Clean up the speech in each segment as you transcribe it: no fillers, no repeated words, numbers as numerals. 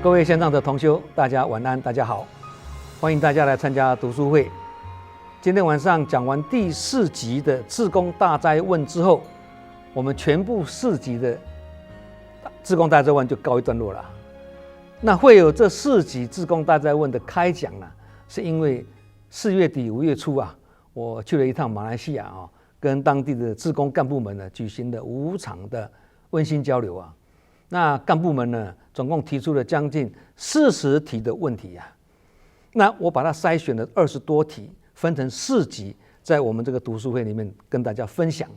各位线上的同修，大家晚安，大家好，欢迎大家来参加读书会。今天晚上讲完第4集的《志工大哉问》之后，我们全部4集的《志工大哉问》就告一段落了。那会有这4集《志工大哉问》的开讲呢，是因为4月底5月初啊，我去了一趟马来西亚啊，跟当地的志工干部们呢举行了5场的温馨交流啊。那干部们呢，总共提出了将近40题的问题啊。那我把它筛选了20多题，分成4集，在我们这个读书会里面跟大家分享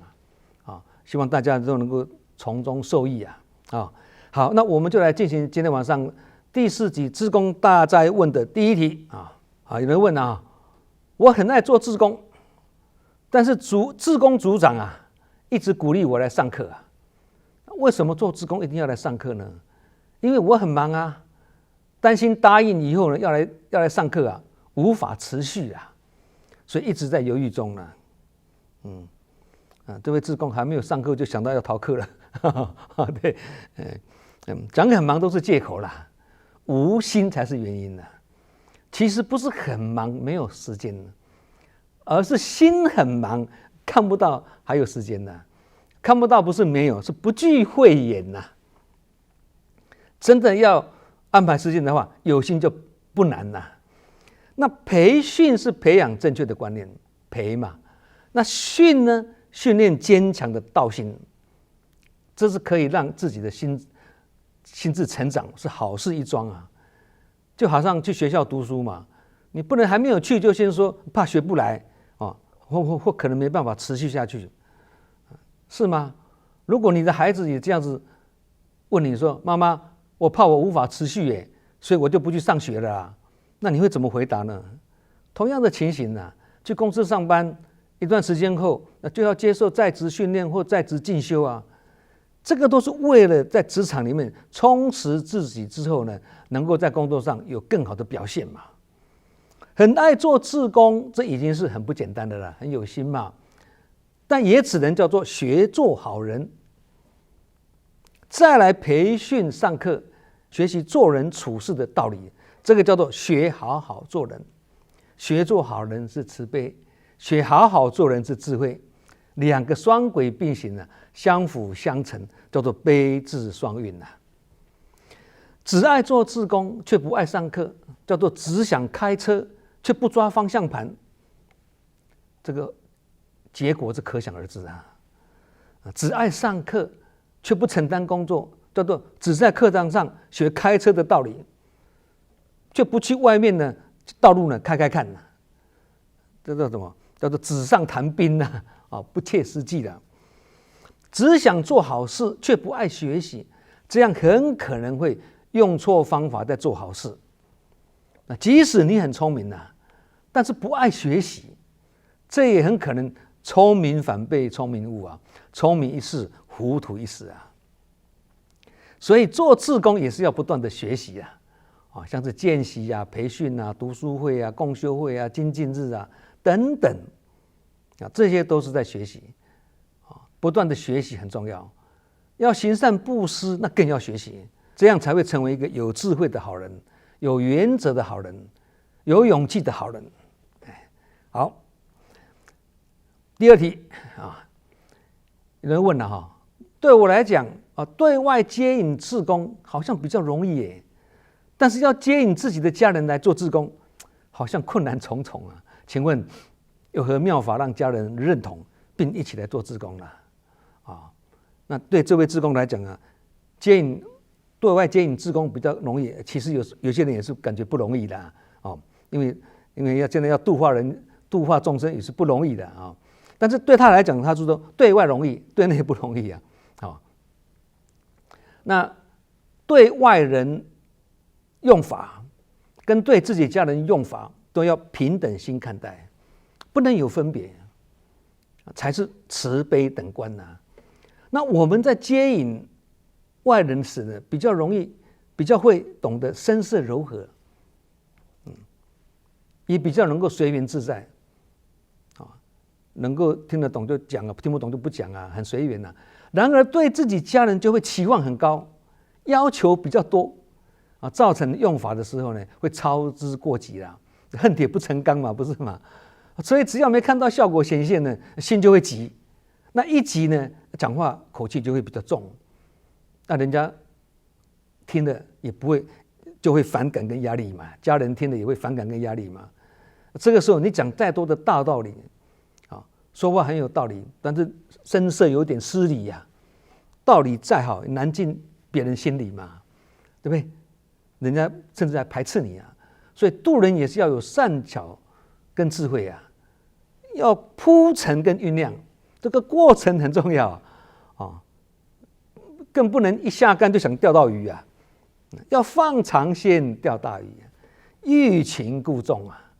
啊。希望大家都能够从中受益啊。好，那我们就来进行今天晚上第4集志工大哉问的第1题啊。有人问啊，我很爱做志工，但是志工组长啊，一直鼓励我来上课啊。为什么做志工一定要来上课呢？因为我很忙啊，担心答应以后呢要来上课啊，无法持续啊，所以一直在犹豫中呢。这位志工还没有上课就想到要逃课了，对，讲很忙都是借口啦，无心才是原因呢。其实不是很忙没有时间，而是心很忙，看不到还有时间呢。看不到不是没有，是不具慧眼呐。真的要安排时间的话，有心就不难呐。那培训是培养正确的观念，培嘛。那训呢，训练坚强的道心，这是可以让自己的心智成长，是好事一桩啊。就好像去学校读书嘛，你不能还没有去就先说怕学不来啊，或可能没办法持续下去。是吗？如果你的孩子也这样子问你说：“妈妈，我怕我无法持续耶，所以我就不去上学了啊。”那你会怎么回答呢？同样的情形啊，去公司上班一段时间后，那就要接受在职训练或在职进修啊。这个都是为了在职场里面充实自己之后呢，能够在工作上有更好的表现嘛。很爱做志工，这已经是很不简单的了，很有心嘛。但也只能叫做学做好人，再来培训上课，学习做人处事的道理，这个叫做学好好做人。学做好人是慈悲，学好好做人是智慧，两个双轨并行啊，相辅相成，叫做悲智双运啊。只爱做志工却不爱上课，叫做只想开车却不抓方向盘，这个结果是可想而知啊！只爱上课却不承担工作，叫做只在课堂上学开车的道理，却不去外面呢道路呢开看呢，这叫什么？叫做纸上谈兵呐！不切实际的。只想做好事却不爱学习，这样很可能会用错方法在做好事。那即使你很聪明啊，但是不爱学习，这也很可能聪明反被聪明误啊，聪明一世，糊涂一时啊。所以做志工也是要不断的学习啊，像是见习啊、培训啊、读书会啊、共修会啊、精进日啊等等啊，这些都是在学习啊，不断的学习很重要。要行善布施，那更要学习，这样才会成为一个有智慧的好人，有原则的好人，有勇气的好人。好。第2题啊，有人问了对我来讲对外接引志工好像比较容易耶，但是要接引自己的家人来做志工，好像困难重重啊。请问有何妙法让家人认同并一起来做志工呢？那对这位志工来讲啊，对外接引志工比较容易，其实有些人也是感觉不容易的因为真的要度化众生也是不容易的啊。但是对他来讲，他说对外容易，对内不容易啊。那对外人用法跟对自己家人用法都要平等心看待，不能有分别，才是慈悲等观呐。那我们在接引外人时呢，比较容易，比较会懂得深色柔和，也比较能够随缘自在。能够听得懂就讲啊，听不懂就不讲啊，很随缘啊。然而对自己家人就会期望很高，要求比较多造成用法的时候呢，会操之过急啦，恨铁不成钢嘛，不是嘛？所以只要没看到效果显现呢，心就会急。那一急呢，讲话口气就会比较重，那人家听了也不会，就会反感跟压力嘛。家人听了也会反感跟压力嘛。这个时候你讲再多的大道理，说话很有道理，但是声色有点失礼呀。道理再好，难进别人心里嘛，对不对？人家甚至还排斥你啊。所以渡人也是要有善巧跟智慧啊，要铺陈跟酝酿，这个过程很重要啊，更不能一下竿就想钓到鱼啊，要放长线钓大鱼啊，欲擒故纵啊，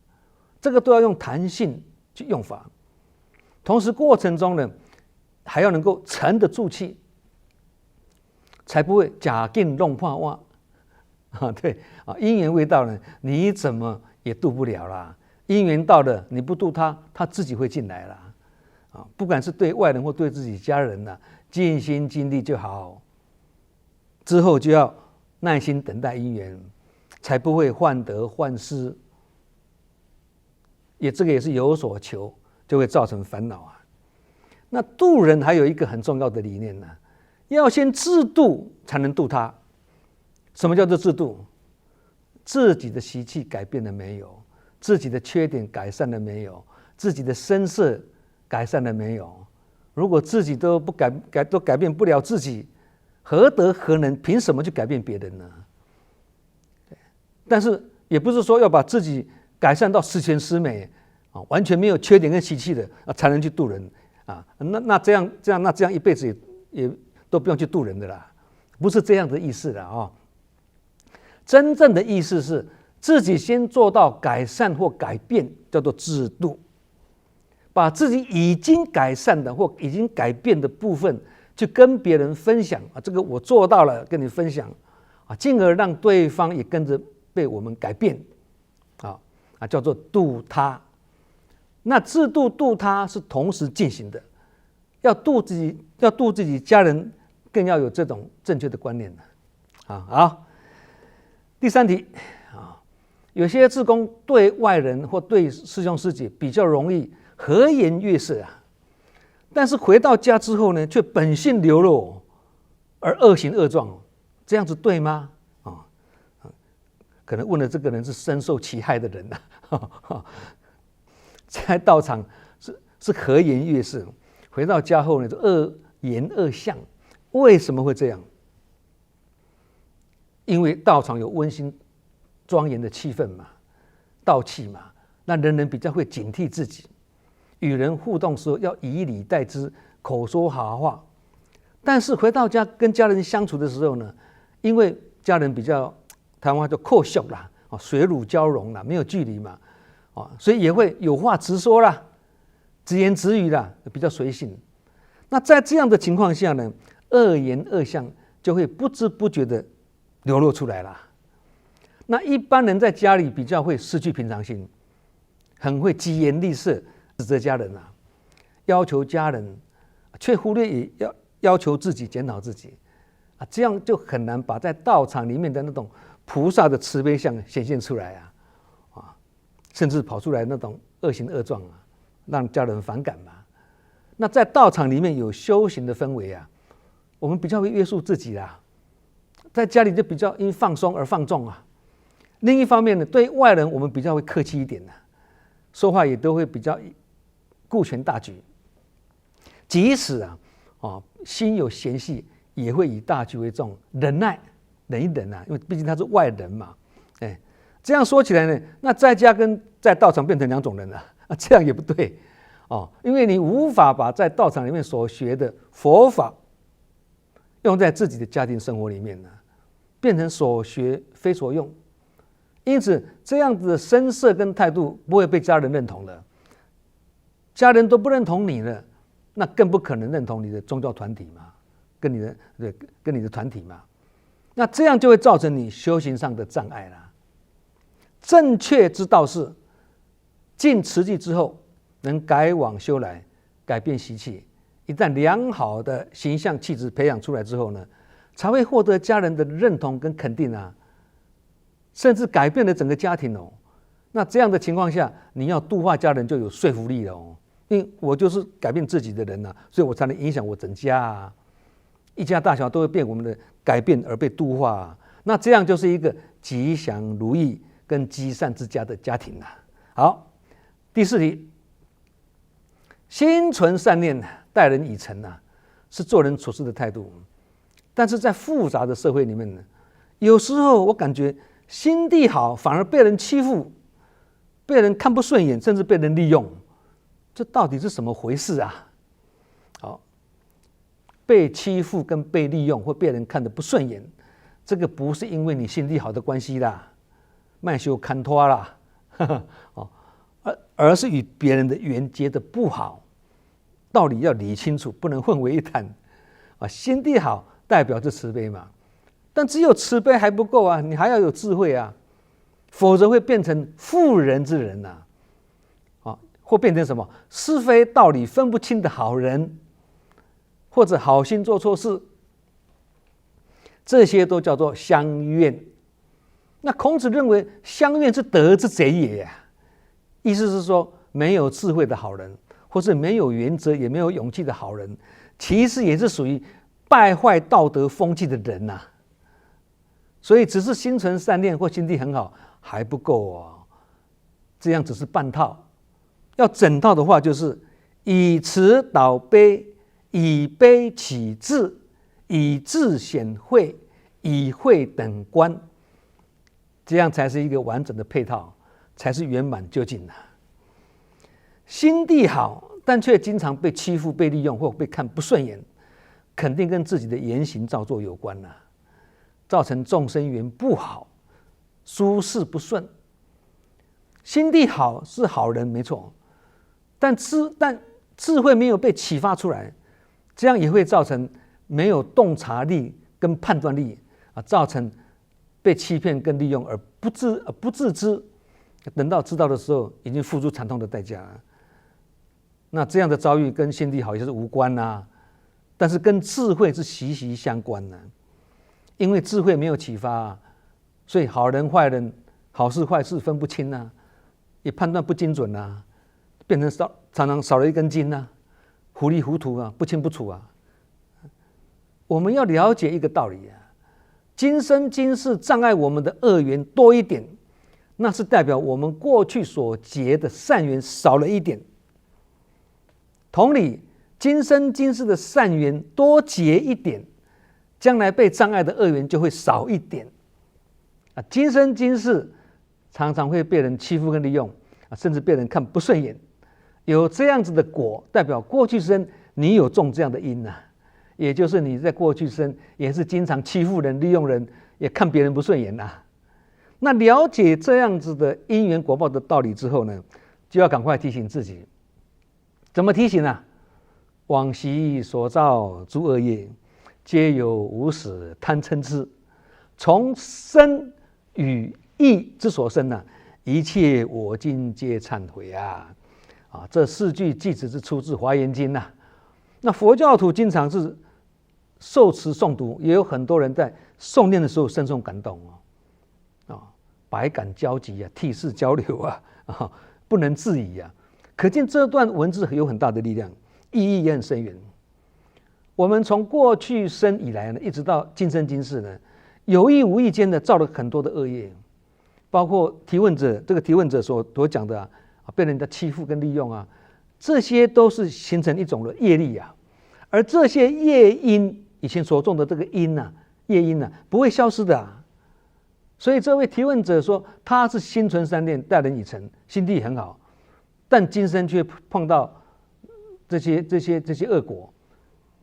这个都要用弹性去用法。同时过程中呢，还要能够沉得住气，才不会假劲弄破袜对因缘未到呢，你怎么也渡不了啦。因缘到了，你不渡他，他自己会进来啦。不管是对外人或对自己家人啦，尽心尽力就好。之后就要耐心等待因缘，才不会患得患失。这个也是有所求，就会造成烦恼啊。那渡人还有一个很重要的理念呢，要先自度才能度他。什么叫做自度？自己的习气改变了没有？自己的缺点改善了没有？自己的身色改善了没有？如果自己都不都改变不了自己，何德何能？凭什么去改变别人呢？但是也不是说要把自己改善到十全十美完全没有缺点跟习气的才能去渡人那这样一辈子也都不用去渡人的啦，不是这样的意思啦真正的意思是自己先做到改善或改变，叫做自度，把自己已经改善的或已经改变的部分去跟别人分享这个我做到了，跟你分享进而让对方也跟着被我们改变叫做度他。那自度度他是同时进行的，要度自己家人，更要有这种正确的观念好，第三题有些志工对外人或对师兄师姐比较容易和颜悦色但是回到家之后呢，却本性流露而恶行恶状，这样子对吗？可能问的这个人是深受其害的人在道场是和颜悦色，回到家后呢，就恶言恶相。为什么会这样？因为道场有温馨庄严的气氛嘛，道气嘛，那人人比较会警惕自己，与人互动时候要以礼待之，口说好话。但是回到家跟家人相处的时候呢，因为家人比较台湾话叫扣袖啦，水乳交融啦，没有距离嘛，所以也会有话直说啦，直言直语啦，比较随性。那在这样的情况下呢，恶言恶相就会不知不觉的流露出来啦。那一般人在家里比较会失去平常心，很会疾言厉色，指责家人要求家人，却忽略也要求自己，检讨自己这样就很难把在道场里面的那种菩萨的慈悲相显现出来甚至跑出来那种恶行恶状让家人反感嘛。那在道场里面有修行的氛围我们比较会约束自己啦，在家里就比较因放松而放纵另一方面呢，对外人我们比较会客气一点说话也都会比较顾全大局，即使心有嫌隙，也会以大局为重，忍耐忍一忍因为毕竟他是外人嘛。这样说起来呢，那在家跟在道场变成两种人了这样也不对因为你无法把在道场里面所学的佛法用在自己的家庭生活里面变成所学非所用，因此这样子的声色跟态度不会被家人认同的。家人都不认同你了，那更不可能认同你的宗教团体嘛，跟你的团体嘛。那这样就会造成你修行上的障碍啦。正确之道是尽慈济之后能改往修来，改变习气。一旦良好的形象气质培养出来之后呢，才会获得家人的认同跟肯定甚至改变了整个家庭哦。那这样的情况下，你要度化家人就有说服力了哦。因为我就是改变自己的人啊，所以我才能影响我整家啊。一家大小都会被我们的改变而被度化啊。那这样就是一个吉祥如意跟积善之家的家庭啊。好，第4题，心存善念，待人以诚啊，是做人处事的态度。但是在复杂的社会里面呢，有时候我感觉心地好反而被人欺负，被人看不顺眼，甚至被人利用，这到底是什么回事啊？好，被欺负跟被利用或被人看得不顺眼，这个不是因为你心地好的关系啦，卖修看拖啦，而是与别人的缘结的不好，道理要理清楚，不能混为一谈啊。心地好代表着慈悲嘛，但只有慈悲还不够啊，你还要有智慧啊，否则会变成妇人之仁呐，或变成什么是非道理分不清的好人，或者好心做错事，这些都叫做乡怨。那孔子认为乡怨是德之贼也呀，意思是说没有智慧的好人，或是没有原则也没有勇气的好人，其实也是属于败坏道德风气的人呐。所以只是心存善念或心地很好还不够哦，这样只是半套，要整套的话就是以慈导悲，以悲启智，以智显慧，以慧等观，这样才是一个完整的配套，才是圆满究竟的。心地好但却经常被欺负、被利用或被看不顺眼，肯定跟自己的言行造作有关啊，造成众生缘不好，诸事不顺。心地好是好人没错，但智慧没有被启发出来，这样也会造成没有洞察力跟判断力啊，造成被欺骗跟利用而不自知，等到知道的时候，已经付出惨痛的代价了。那这样的遭遇跟心地好也是无关啊，但是跟智慧是息息相关的。因为智慧没有启发，所以好人坏人、好事坏事分不清啊，也判断不精准啊，变成常常少了一根筋啊，糊里糊涂啊，不清不楚啊。我们要了解一个道理啊，今生今世障碍我们的恶缘多一点，那是代表我们过去所结的善缘少了一点。同理，今生今世的善缘多结一点，将来被障碍的恶缘就会少一点啊。今生今世常常会被人欺负跟利用啊，甚至被人看不顺眼，有这样子的果，代表过去生你有种这样的因啊，也就是你在过去生也是经常欺负人、利用人，也看别人不顺眼啊。那了解这样子的因缘果报的道理之后呢，就要赶快提醒自己。怎么提醒啊？往昔所造诸恶业，皆由无始贪嗔痴，从身语意之所生啊，一切我今皆忏悔啊！这4句句子是出自《华严经》呐。那佛教徒经常是受持诵读，也有很多人在诵念的时候深受感动百感交集啊，涕泗交流啊，不能自已啊。可见这段文字有很大的力量，意义也很深远。我们从过去生以来呢，一直到今生今世呢，有意无意间的造了很多的恶业，包括提问者所讲的被人家欺负跟利用啊，这些都是形成一种的业力啊。而这些业因，以前所种的这个因啊，业因啊，不会消失的啊。所以这位提问者说，他是心存善念，待人以诚，心地很好，但今生却碰到这些恶果，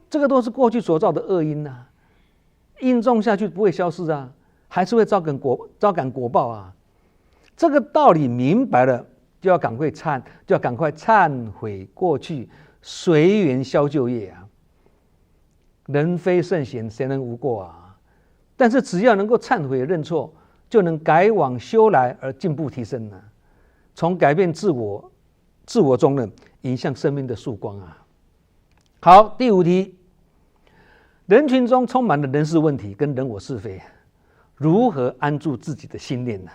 这个都是过去所造的恶因啊，因种下去不会消失啊，还是会招感果报啊。这个道理明白了，就要赶快忏悔过去，随缘消旧业啊。人非圣贤，谁能无过啊？但是只要能够忏悔认错，就能改往修来而进步提升啊，从改变自我中呢，迎向生命的曙光啊。好，第5题，人群中充满了人事问题跟人我是非，如何安住自己的心念呢？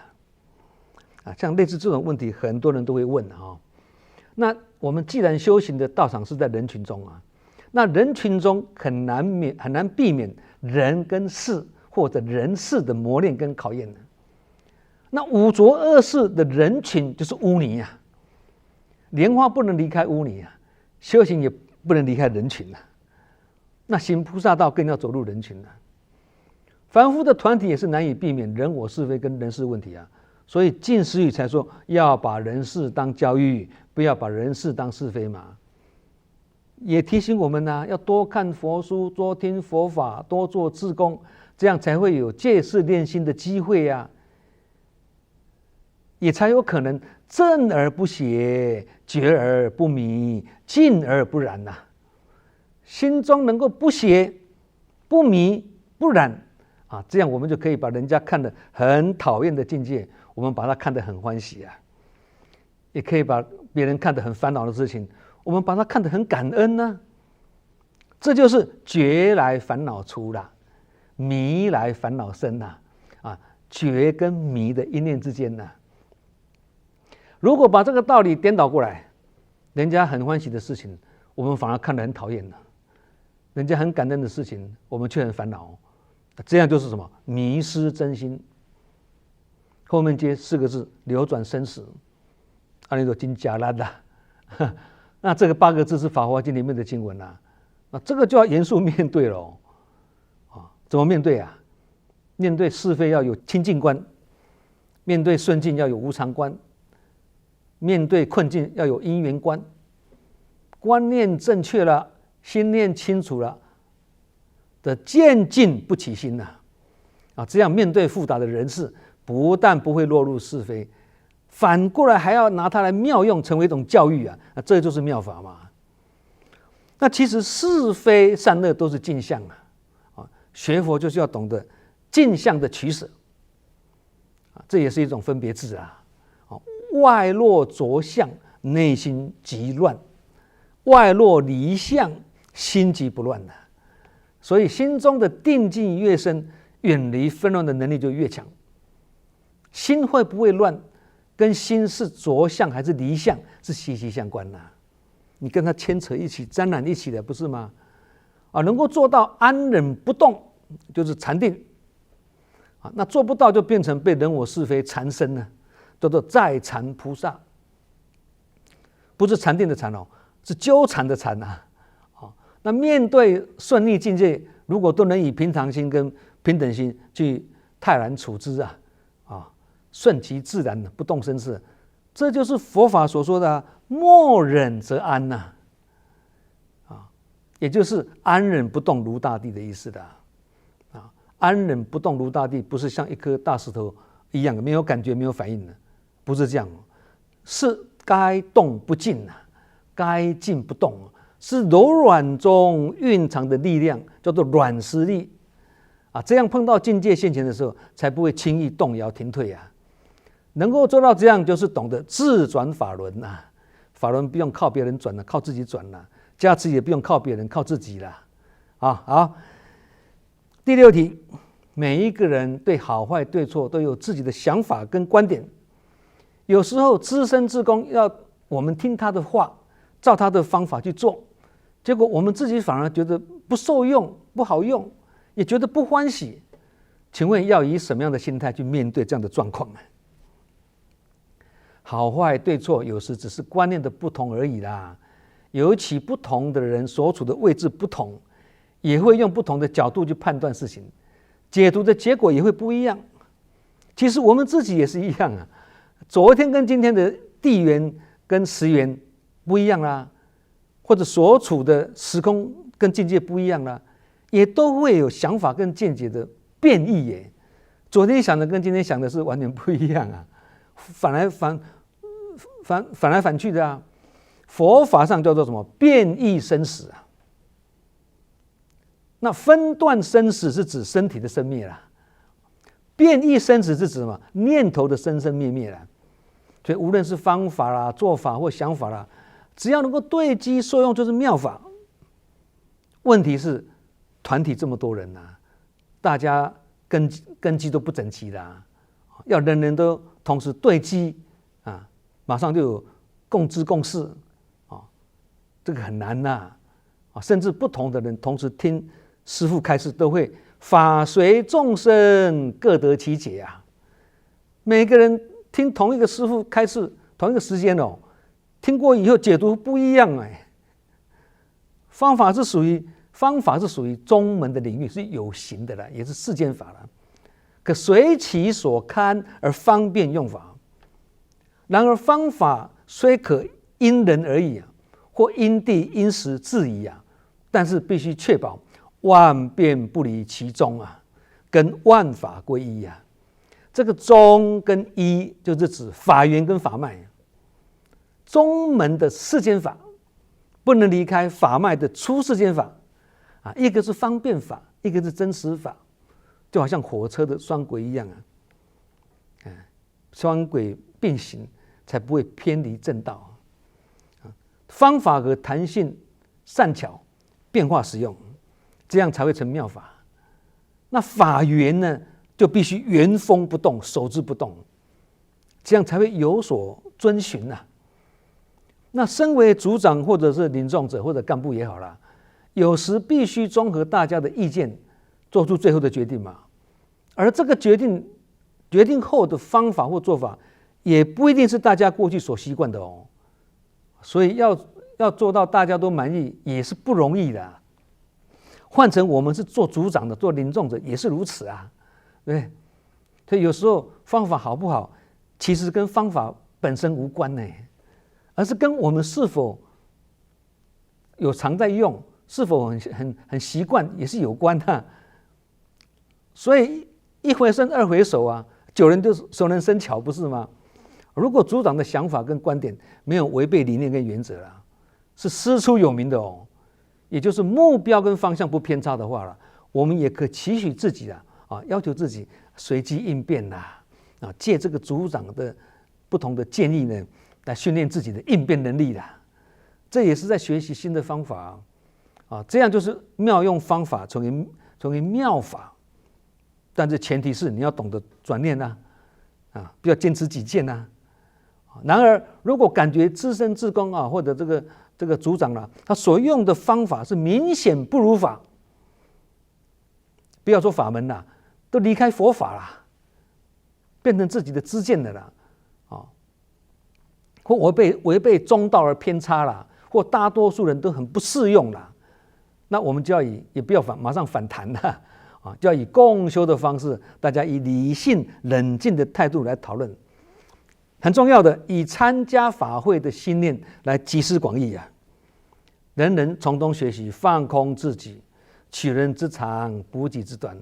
像类似这种问题，很多人都会问啊。那我们既然修行的道场是在人群中啊，那人群中很难避免人跟事或者人事的磨练跟考验呢。那五浊恶世的人群就是污泥啊，莲花不能离开污泥啊，修行也不能离开人群啊。那行菩萨道更要走入人群啊。凡夫的团体也是难以避免人我是非跟人事问题啊。所以近思语才说要把人事当教育，不要把人事当是非嘛。也提醒我们要多看佛书，多听佛法，多做志工，这样才会有戒事练心的机会啊，也才有可能正而不邪，觉而不迷，静而不染呐。心中能够不邪、不迷、不染这样我们就可以把人家看得很讨厌的境界，我们把它看得很欢喜啊。也可以把别人看得很烦恼的事情，我们把它看得很感恩呢。这就是觉来烦恼出啦，迷来烦恼生呐。觉跟迷的一念之间呐。如果把这个道理颠倒过来，人家很欢喜的事情，我们反而看得很讨厌了；人家很感恩的事情，我们却很烦恼。这样就是什么？迷失真心。后面接4个字：流转生死。阿弥陀经假烂的，那这个8个字是《法华经》里面的经文啊。那这个就要严肃面对了。怎么面对啊？面对是非要有清净观，面对顺境要有无常观，面对困境要有因缘观。观念正确了，心念清楚了的渐进不起心呐。这样面对复杂的人事，不但不会落入是非，反过来还要拿它来妙用，成为一种教育啊！这就是妙法嘛。那其实是非善恶都是镜像啊，学佛就是要懂得镜像的取舍这也是一种分别智啊。外落着相，内心即乱；外落离相，心即不乱了。所以心中的定境越深，远离纷乱的能力就越强。心会不会乱，跟心是着相还是离相是息息相关你跟它牵扯一起，沾染一起的，不是吗？能够做到安忍不动，就是禅定那做不到就变成被人我是非缠身了，叫做在缠菩萨。不是禅定的禅是纠缠的缠那面对顺逆境界，如果都能以平常心跟平等心去泰然处之顺其自然的，不动声色，这就是佛法所说的默忍则安也就是安忍不动如大地的意思的安忍不动如大地，不是像一颗大石头一样没有感觉、没有反应的，不是这样是该动不静该静不动是柔软中蕴藏的力量，叫做软实力这样碰到境界现前的时候，才不会轻易动摇停退能够做到这样，就是懂得自转法轮法轮不用靠别人转靠自己转加持也不用靠别人，靠自己好，第6题，每一个人对好坏对错都有自己的想法跟观点，有时候资深志工要我们听他的话，照他的方法去做，结果我们自己反而觉得不受用、不好用，也觉得不欢喜。请问要以什么样的心态去面对这样的状况呢？好坏对错有时只是观念的不同而已啦。尤其不同的人所处的位置不同，也会用不同的角度去判断事情，解读的结果也会不一样。其实我们自己也是一样昨天跟今天的地缘跟时缘不一样啦，或者所处的时空跟境界不一样啦，也都会有想法跟见解的变异耶。昨天想的跟今天想的是完全不一样反来反去的佛法上叫做什么？变异生死那分段生死是指身体的生灭啦，变异生死是指什么？念头的生生灭灭啦。所以无论是方法啦、做法或想法啦，只要能够对机受用，就是妙法。问题是团体这么多人大家根基都不整齐的要人人都同时对机马上就有共知共事这个很难甚至不同的人同时听师父开示，都会法随众生，各得其解每个人听同一个师父开示，同一个时间听过以后解读不一样方法是属于宗门的领域，是有形的也是世间法可随其所堪而方便用法。然而方法虽可因人而异或因地因时制宜但是必须确保万变不离其宗跟万法归一这个宗跟一就是指法源跟法脉。宗门的世间法不能离开法脉的出世间法一个是方便法，一个是真实法，就好像火车的双轨一样双轨并行才不会偏离正道方法和弹性善巧变化使用，这样才会成妙法。那法源呢，就必须原封不动，守之不动，这样才会有所遵循那身为组长或者是领众者或者干部也好啦，有时必须综合大家的意见，做出最后的决定嘛。而这个决定后的方法或做法，也不一定是大家过去所习惯的所以要做到大家都满意，也是不容易的换成我们是做组长的，做领众者也是如此对。所以有时候方法好不好，其实跟方法本身无关而是跟我们是否有常在用，是否很习惯也是有关所以一回生二回熟久人就熟能生巧，不是吗？如果组长的想法跟观点没有违背理念跟原则是师出有名的也就是目标跟方向不偏差的话我们也可期许自己要求自己随机应变借这个组长的不同的建议呢，来训练自己的应变能力这也是在学习新的方法这样就是妙用方法成为妙法。但是前提是你要懂得转念不要坚持己见然而如果感觉自身自公或者这个组长他所用的方法是明显不如法，不要说法门都离开佛法变成自己的知见的或违背中道而偏差或大多数人都很不适用那我们就要也不要马上反弹就要以共修的方式，大家以理性冷静的态度来讨论。很重要的，以参加法会的心念来集思广益人人从中学习放空自己，取人之长，补己之短，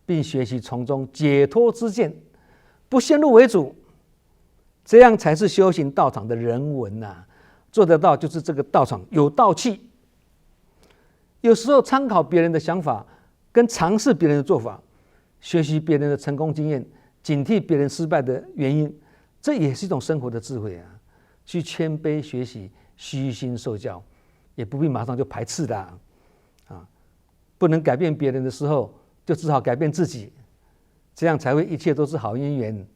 并学习从中解脱之见，不先入为主，这样才是修行道场的人文做得到就是这个道场有道气。有时候参考别人的想法跟尝试别人的做法，学习别人的成功经验，警惕别人失败的原因，这也是一种生活的智慧去谦卑学习，虚心受教，也不必马上就排斥不能改变别人的时候，就只好改变自己，这样才会一切都是好因缘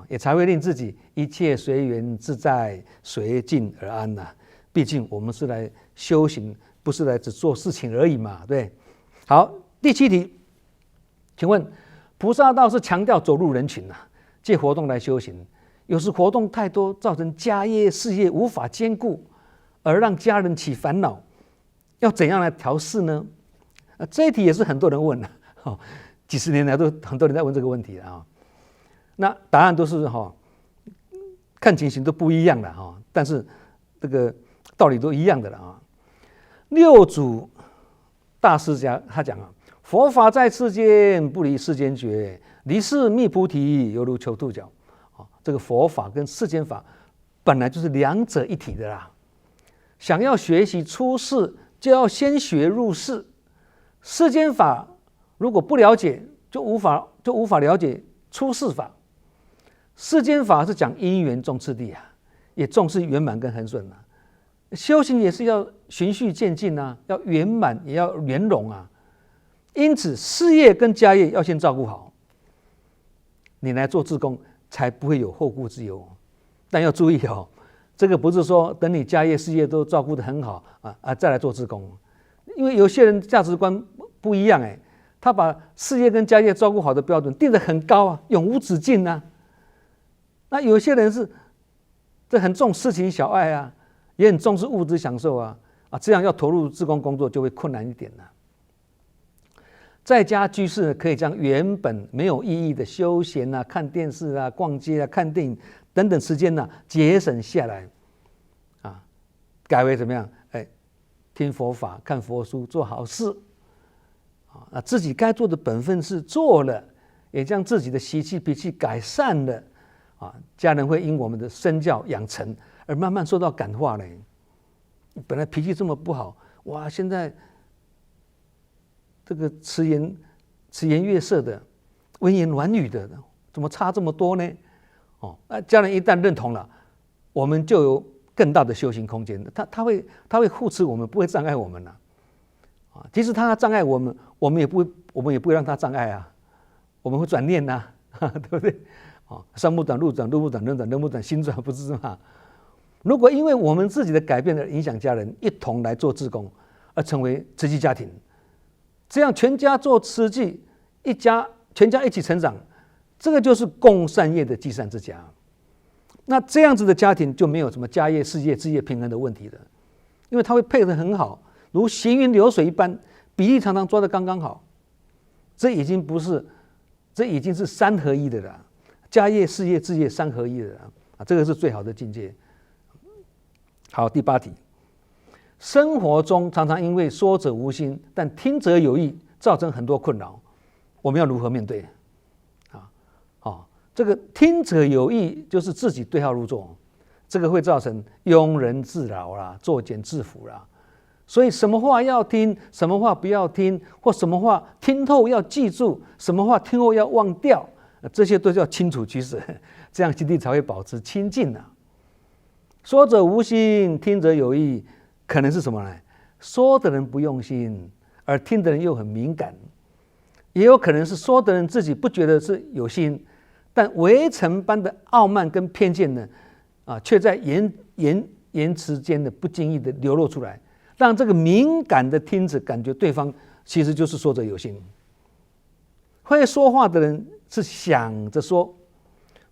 也才会令自己一切随缘自在，随境而安毕竟我们是来修行，不是来只做事情而已嘛，对。好，第7题，请问菩萨道是强调走入人群借活动来修行，有时活动太多，造成家业事业无法兼顾，而让家人起烦恼，要怎样来调适呢？这一题也是很多人问几十年来都很多人在问这个问题那答案都是看情形都不一样的但是这个道理都一样的了六祖大师他讲佛法在世间，不离世间觉，离世觅菩提，犹如求兔角这个佛法跟世间法本来就是两者一体的啦。想要学习出世，就要先学入世。世间法如果不了解，就无法了解出世法。世间法是讲因缘重次第也重视圆满跟恒顺修行也是要循序渐进要圆满也要圆融因此事业跟家业要先照顾好，你来做志工，才不会有后顾之忧。但要注意哦，这个不是说等你家业事业都照顾得很好再来做志工，因为有些人价值观不一样他把事业跟家业照顾好的标准定得很高永无止境那有些人是这很重事情小爱也很重视物质享受这样要投入志工工作就会困难一点了。在家居士可以将原本没有意义的休闲看电视逛街看电影等等时间节省下来改为怎么样？听佛法、看佛书、做好事自己该做的本分事做了，也将自己的习气脾气改善了家人会因我们的身教养成而慢慢受到感化了。本来脾气这么不好，哇，现在这个迟颜悦色的、温言软语的，怎么差这么多呢？家人一旦认同了，我们就有更大的修行空间。他会护持我们，不会障碍我们即使他障碍我们，我们也不会让他障碍我们会转念对不对？山不转路转，路不转人转，人不转心转，不是吗？如果因为我们自己的改变而影响家人，一同来做志工，而成为慈济家庭，这样全家做慈济，全家一起成长，这个就是共善业的积善之家。那这样子的家庭就没有什么家业、事业、事业平衡的问题了，因为它会配得很好，如行云流水一般，比例常常抓得刚刚好。这已经是三合一的了，家业、事业、事业三合一的了这个是最好的境界。好，第8题，生活中常常因为说者无心，但听者有意，造成很多困扰，我们要如何面对？这个听者有意就是自己对号入座，这个会造成庸人自扰作茧自缚所以什么话要听，什么话不要听，或什么话听后要记住，什么话听后要忘掉，这些都叫清楚取舍，这样心地才会保持清净说者无心，听者有意，可能是什么呢？说的人不用心，而听的人又很敏感，也有可能是说的人自己不觉得是有心，但围城般的傲慢跟偏见呢，却在言辞间的不经意的流露出来，让这个敏感的听者感觉对方其实就是说者有心。会说话的人是想着说，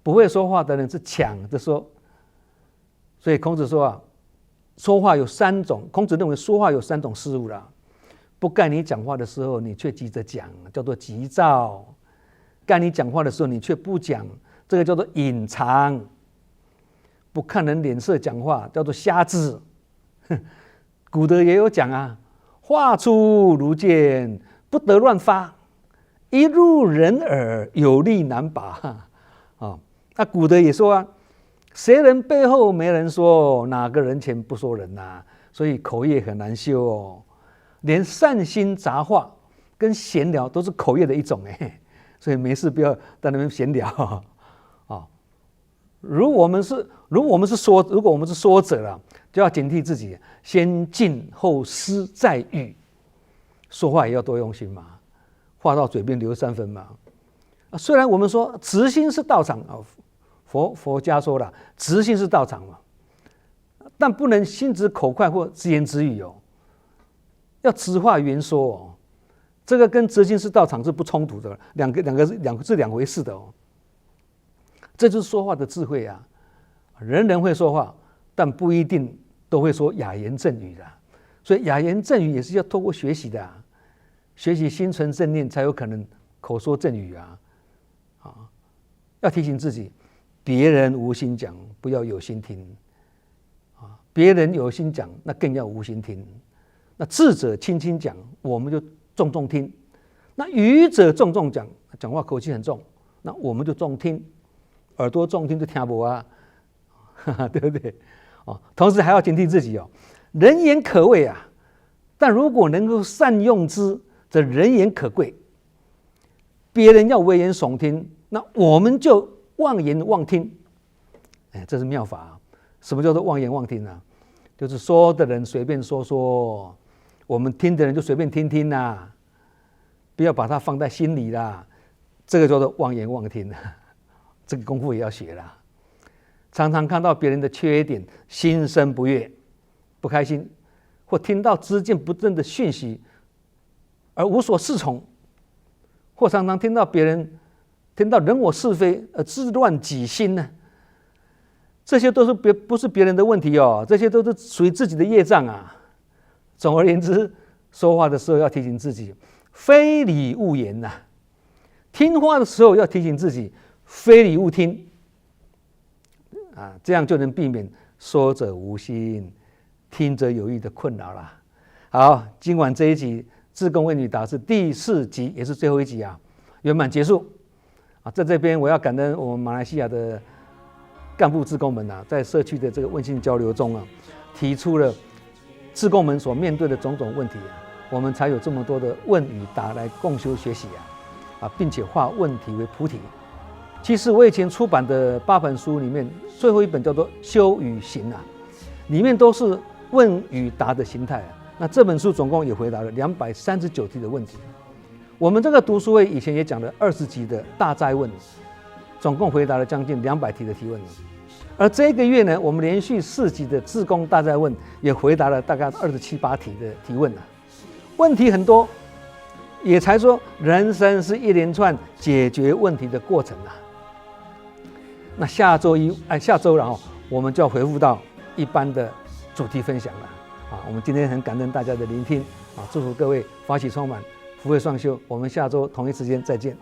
不会说话的人是抢着说。所以孔子说说话有3种，孔子认为说话有3种事物不该你讲话的时候，你却急着讲，叫做急躁；该你讲话的时候，你却不讲，这个叫做隐藏；不看人脸色讲话，叫做瞎子。古德也有讲话出如箭，不得乱发，一入人耳，有力难拔。那古德也说谁人背后没人说，哪个人前不说人所以口业很难修连善心杂话跟闲聊都是口业的一种所以没事不要在那边闲聊如果我们是说者就要警惕自己，先静后思再语，说话也要多用心嘛，话到嘴边留3分嘛。虽然我们说直心是道场佛家说了，直心是道场嘛，但不能心直口快或直言直语要直话圆说这个跟直心是道场是不冲突的，两个是两回事的这就是说话的智慧人人会说话，但不一定都会说雅言正语所以雅言正语也是要透过学习的学习心存正念，才有可能口说正语要提醒自己，别人无心讲，不要有心听别人有心讲，那更要无心听。那智者轻轻讲，我们就重重听；那愚者重重讲，讲话口气很重，那我们就重听，耳朵重听就听不对不对？同时还要警惕自己人言可畏但如果能够善用之，则人言可贵。别人要危言耸听，那我们就妄言妄听，这是妙法什么叫做妄言妄听就是说的人随便说说，我们听的人就随便听听不要把它放在心里这个叫做妄言妄听这个功夫也要学啦。常常看到别人的缺点，心生不悦、不开心，或听到知见不正的讯息而无所适从，或常常听到人我是非而自乱己心呢？这些都是不是别人的问题哦，这些都是属于自己的业障啊。总而言之，说话的时候要提醒自己，非礼勿言呐；听话的时候要提醒自己，非礼勿听。这样就能避免说者无心，听者有意的困扰啦。好，今晚这一集志工为你答是第4集，也是最后一集啊，圆满结束。在这边我要感恩我们马来西亚的干部志工们在社区的这个温馨交流中提出了志工们所面对的种种问题我们才有这么多的问与答来共修学习并且化问题为菩提。其实我以前出版的8本书里面，最后一本叫做《修与行》里面都是问与答的形态那这本书总共也回答了239题的问题。我们这个读书会以前也讲了20集的大哉问，总共回答了将近200题的提问。而这个月呢，我们连续4集的志工大哉问也回答了大概27、8题的提问问题很多，也才说人生是一连串解决问题的过程那下周然后我们就要回复到一般的主题分享了我们今天很感恩大家的聆听祝福各位法喜充满，福慧双修。我们下周同一时间再见。